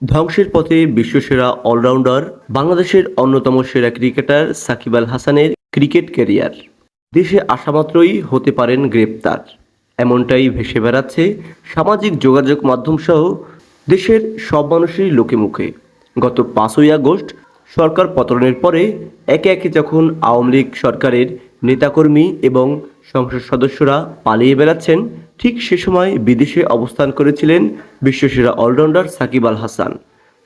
ধ্বংসের পথে বিশ্বসেরা অলরাউন্ডার বাংলাদেশের অন্যতম সেরা ক্রিকেটার সাকিব আল হাসানের ক্রিকেট ক্যারিয়ার দেশে আসামাত্রই হতে পারেন গ্রেপ্তার, এমনটাই ভেসে বেড়াচ্ছে সামাজিক যোগাযোগ মাধ্যম সহ দেশের সব মানুষেরই লোকে মুখে। গত 5ই আগস্ট সরকার পতনের পরে একে একে যখন আওয়ামী লীগ সরকারের নেতাকর্মী এবং সংসদ সদস্যরা পালিয়ে বেড়াচ্ছেন, ঠিক সে সময় বিদেশে অবস্থান করেছিলেন বিশ্বসেরা অলরাউন্ডার সাকিব আল হাসান।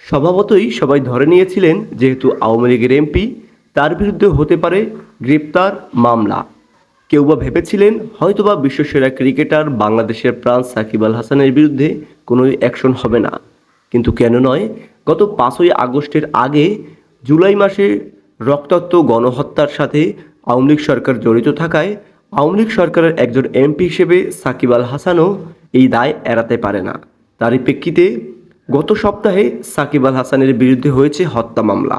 স্বভাবতই সবাই ধরে নিয়েছিলেন যেহেতু আওয়ামী লীগের এমপি, তার বিরুদ্ধে হতে পারে গ্রেপ্তার মামলা। কেউ বা ভেবেছিলেন হয়তোবা বিশ্বসেরা ক্রিকেটার বাংলাদেশের প্রাণ সাকিব আল হাসানের বিরুদ্ধে কোনো অ্যাকশন হবে না, কিন্তু কেন নয়, গত 5ই আগস্টের আগে জুলাই মাসে রক্তাক্ত গণহত্যার সাথে আওয়ামী লীগ সরকার জড়িত থাকায় আওয়ামী লীগ সরকারের একজন এমপি হিসেবে সাকিব আল হাসানও এই দায় এড়াতে পারে না। তারই প্রেক্ষিতে গত সপ্তাহে সাকিব আল হাসানের বিরুদ্ধে হয়েছে হত্যা মামলা,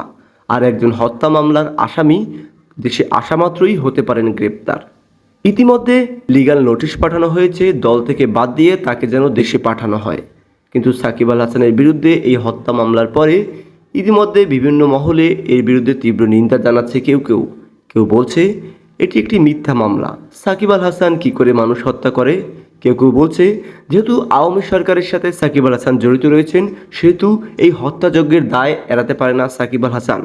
আর একজন হত্যা মামলার আসামি দেশে আসা মাত্রই হতে পারেন গ্রেপ্তার। ইতিমধ্যে লিগ্যাল নোটিশ পাঠানো হয়েছে দল থেকে বাদ দিয়ে তাকে যেন দেশে পাঠানো হয়, কিন্তু সাকিব আল হাসানের বিরুদ্ধে এই হত্যা মামলার পরে ইতিমধ্যে বিভিন্ন মহলে এর বিরুদ্ধে তীব্র নিন্দা জানাচ্ছে। কেউ কেউ কেউ বলছে এটি একটি মিথ্যা মামলা, সাকিব আল হাসান কী করে মানুষ হত্যা করে। কেউ কেউ বলছে যেহেতু আওয়ামী সরকারের সাথে সাকিব আল হাসান জড়িত রয়েছেন, সেহেতু এই হত্যাযজ্ঞের দায় এড়াতে পারে না সাকিব আল হাসান।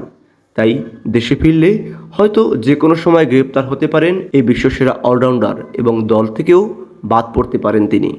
তাই দেশে ফিরলে হয়তো যে কোনো সময় গ্রেপ্তার হতে পারেন এই বিশ্বসেরা অলরাউন্ডার এবং দল থেকেও বাদ পড়তে পারেন তিনি।